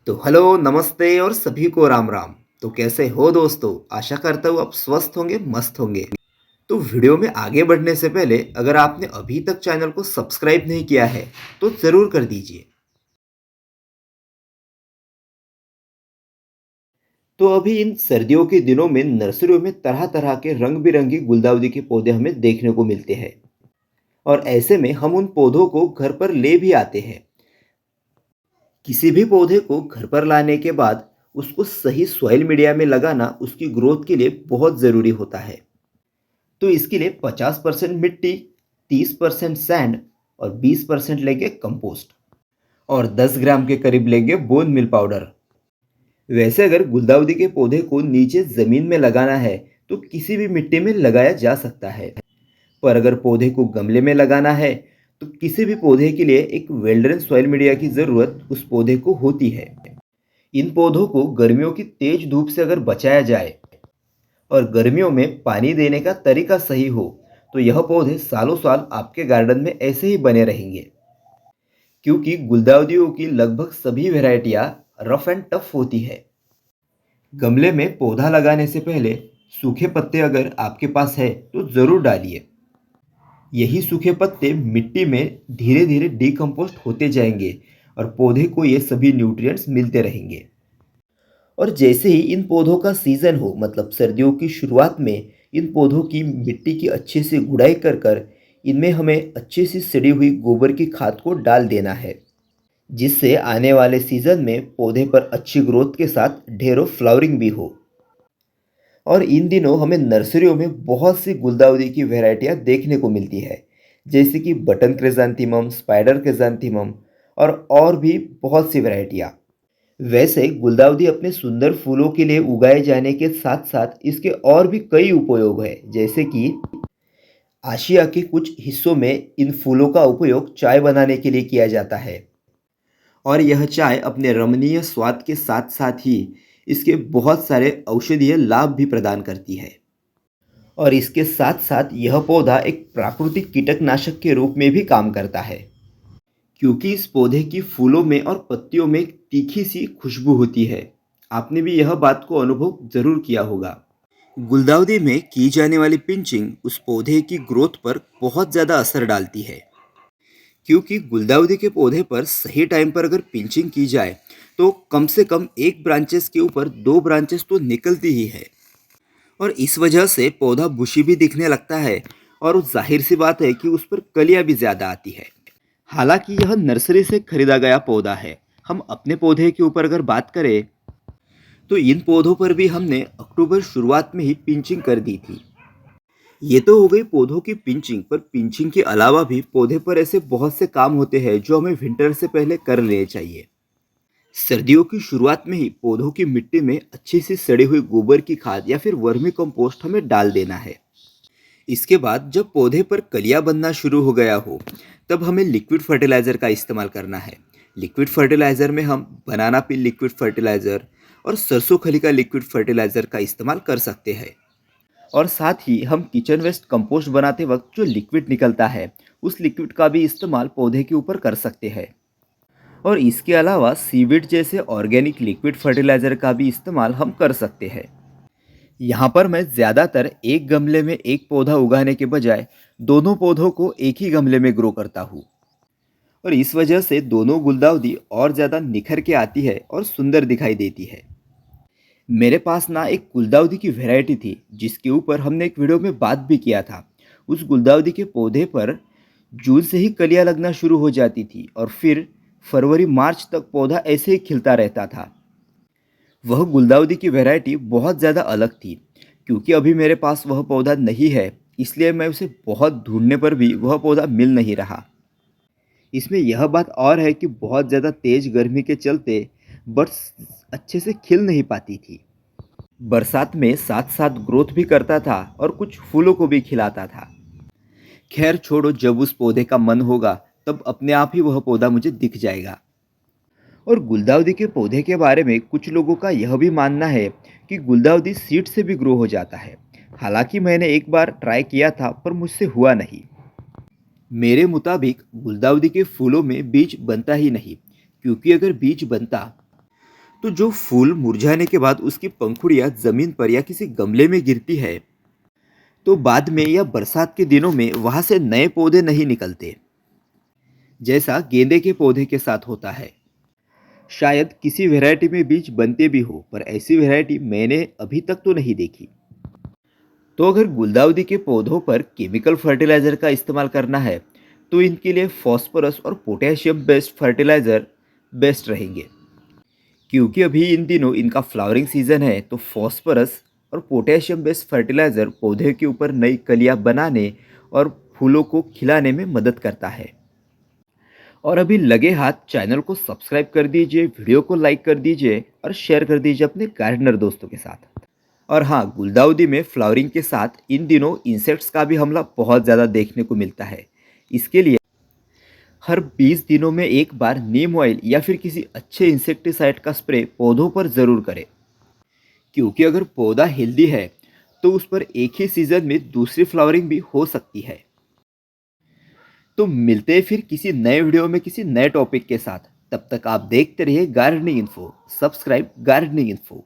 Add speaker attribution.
Speaker 1: तो हेलो, नमस्ते और सभी को राम राम। तो कैसे हो दोस्तों? आशा करता हूँ आप स्वस्थ होंगे, मस्त होंगे। तो वीडियो में आगे बढ़ने से पहले अगर आपने अभी तक चैनल को सब्सक्राइब नहीं किया है, तो ज़रूर कर दीजिए। तो अभी इन सर्दियों के दिनों में नर्सरियों में तरह-तरह के रंग-बिरंगी गुलदाउदी के पौधे हमें देखने को मिलते हैं और ऐसे में हम उन पौधों को घर पर ले भी आते हैं। किसी भी पौधे को घर पर लाने के बाद उसको सही सॉइल मीडिया में लगाना उसकी ग्रोथ के लिए बहुत ज़रूरी होता है। तो इसके लिए 50% मिट्टी, 30% सैंड और 20% लेंगे कंपोस्ट और 10 ग्राम के करीब लेंगे बोन मिल पाउडर। वैसे अगर गुलदाउदी के पौधे को नीचे ज़मीन में लगाना है तो किसी भी मिट्टी में लगाया जा सकता है, पर अगर पौधे को गमले में लगाना है तो किसी भी पौधे के लिए एक वेल्डन सॉइल मीडिया की ज़रूरत उस पौधे को होती है। इन पौधों को गर्मियों की तेज धूप से अगर बचाया जाए और गर्मियों में पानी देने का तरीका सही हो तो यह पौधे सालों साल आपके गार्डन में ऐसे ही बने रहेंगे, क्योंकि गुलदाउदियों की लगभग सभी वैरायटियां रफ एंड टफ होती है। गमले में पौधा लगाने से पहले सूखे पत्ते अगर आपके पास है तो ज़रूर डालिए। यही सूखे पत्ते मिट्टी में धीरे धीरे डिकम्पोस्ट होते जाएंगे और पौधे को ये सभी न्यूट्रिएंट्स मिलते रहेंगे। और जैसे ही इन पौधों का सीज़न हो, मतलब सर्दियों की शुरुआत में, इन पौधों की मिट्टी की अच्छे से गुड़ाई कर कर इनमें हमें अच्छी सी सड़ी हुई गोबर की खाद को डाल देना है, जिससे आने वाले सीज़न में पौधे पर अच्छी ग्रोथ के साथ ढेरों फ्लावरिंग भी हो। और इन दिनों हमें नर्सरियों में बहुत सी गुलदाउदी की वैरायटियाँ देखने को मिलती है, जैसे कि बटन क्रिजांथेमम, स्पाइडर क्रिजांथेमम और भी बहुत सी वैरायटियाँ। वैसे गुलदाउदी अपने सुंदर फूलों के लिए उगाए जाने के साथ साथ इसके और भी कई उपयोग हैं, जैसे कि आशिया के कुछ हिस्सों में इन फूलों का उपयोग चाय बनाने के लिए किया जाता है और यह चाय अपने रमणीय स्वाद के साथ साथ ही इसके बहुत सारे औषधीय लाभ भी प्रदान करती है। और इसके साथ साथ यह पौधा एक प्राकृतिक कीटनाशक के रूप में भी काम करता है, क्योंकि इस पौधे की फूलों में और पत्तियों में एक तीखी सी खुशबू होती है। आपने भी यह बात को अनुभव जरूर किया होगा। गुलदाउदी में की जाने वाली पिंचिंग उस पौधे की ग्रोथ पर बहुत ज़्यादा असर डालती है, क्योंकि गुलदाउदी के पौधे पर सही टाइम पर अगर पिंचिंग की जाए तो कम से कम एक ब्रांचेस के ऊपर दो ब्रांचेस तो निकलती ही है और इस वजह से पौधा बुशी भी दिखने लगता है और जाहिर सी बात है कि उस पर कलियां भी ज़्यादा आती है। हालांकि यह नर्सरी से खरीदा गया पौधा है। हम अपने पौधे के ऊपर अगर बात करें तो इन पौधों पर भी हमने अक्टूबर शुरुआत में ही पिंचिंग कर दी थी। ये तो हो गई पौधों की पिंचिंग, पर पिंचिंग के अलावा भी पौधे पर ऐसे बहुत से काम होते हैं जो हमें विंटर से पहले कर लेने चाहिए। सर्दियों की शुरुआत में ही पौधों की मिट्टी में अच्छी सी सड़ी हुई गोबर की खाद या फिर वर्मी कंपोस्ट हमें डाल देना है। इसके बाद जब पौधे पर कलियां बनना शुरू हो गया हो तब हमें लिक्विड फर्टिलाइज़र का इस्तेमाल करना है। लिक्विड फर्टिलाइज़र में हम बनाना पील लिक्विड फर्टिलाइज़र और सरसों खली का लिक्विड फर्टिलाइज़र का इस्तेमाल कर सकते हैं। और साथ ही हम किचन वेस्ट कंपोस्ट बनाते वक्त जो लिक्विड निकलता है उस लिक्विड का भी इस्तेमाल पौधे के ऊपर कर सकते हैं। और इसके अलावा सीविड जैसे ऑर्गेनिक लिक्विड फर्टिलाइज़र का भी इस्तेमाल हम कर सकते हैं। यहाँ पर मैं ज़्यादातर एक गमले में एक पौधा उगाने के बजाय दोनों पौधों को एक ही गमले में ग्रो करता हूँ और इस वजह से दोनों गुलदाउदी और ज़्यादा निखर के आती है और सुंदर दिखाई देती है। मेरे पास ना एक गुलदाउदी की वैरायटी थी जिसके ऊपर हमने एक वीडियो में बात भी किया था। उस गुलदाउदी के पौधे पर जून से ही कलियां लगना शुरू हो जाती थी और फिर फरवरी मार्च तक पौधा ऐसे ही खिलता रहता था। वह गुलदाउदी की वैरायटी बहुत ज़्यादा अलग थी। क्योंकि अभी मेरे पास वह पौधा नहीं है, इसलिए मैं उसे बहुत ढूंढने पर भी वह पौधा मिल नहीं रहा। इसमें यह बात और है कि बहुत ज़्यादा तेज़ गर्मी के चलते बड्स अच्छे से खिल नहीं पाती थी। बरसात में साथ साथ ग्रोथ भी करता था और कुछ फूलों को भी खिलाता था। खैर छोड़ो, जब उस पौधे का मन होगा तब अपने आप ही वह पौधा मुझे दिख जाएगा। और गुलदाउदी के पौधे के बारे में कुछ लोगों का यह भी मानना है कि गुलदाउदी सीड से भी ग्रो हो जाता है। हालांकि मैंने एक बार ट्राई किया था पर मुझसे हुआ नहीं। मेरे मुताबिक गुलदाउदी के फूलों में बीज बनता ही नहीं, क्योंकि अगर बीज बनता तो जो फूल मुरझाने के बाद उसकी पंखुड़ियां जमीन पर या किसी गमले में गिरती है, तो बाद में या बरसात के दिनों में वहां से नए पौधे नहीं निकलते, जैसा गेंदे के पौधे के साथ होता है। शायद किसी वैरायटी में बीज बनते भी हो, पर ऐसी वैरायटी मैंने अभी तक तो नहीं देखी। तो अगर गुलदाउदी के पौधों पर केमिकल फर्टिलाइज़र का इस्तेमाल करना है, तो इनके लिए फॉस्फोरस और पोटेशियम बेस्ड फर्टिलाइज़र बेस्ट रहेंगे। क्योंकि अभी इन दिनों इनका फ्लावरिंग सीजन है, तो फॉस्फोरस और पोटेशियम बेस्ड फर्टिलाइज़र पौधे के ऊपर नई कलियां बनाने और फूलों को खिलाने में मदद करता है। और अभी लगे हाथ चैनल को सब्सक्राइब कर दीजिए, वीडियो को लाइक कर दीजिए और शेयर कर दीजिए अपने गार्डनर दोस्तों के साथ। और हाँ, गुलदाउदी में फ्लावरिंग के साथ इन दिनों इंसेक्ट्स का भी हमला बहुत ज़्यादा देखने को मिलता है। इसके लिए हर 20 दिनों में एक बार नीम ऑयल या फिर किसी अच्छे इंसेक्टिसाइड का स्प्रे पौधों पर ज़रूर करें। क्योंकि अगर पौधा हेल्दी है, तो उस पर एक ही सीजन में दूसरी फ्लावरिंग भी हो सकती है। तो मिलते हैं फिर किसी नए वीडियो में किसी नए टॉपिक के साथ। तब तक आप देखते रहिए gardening info. Subscribe gardening info.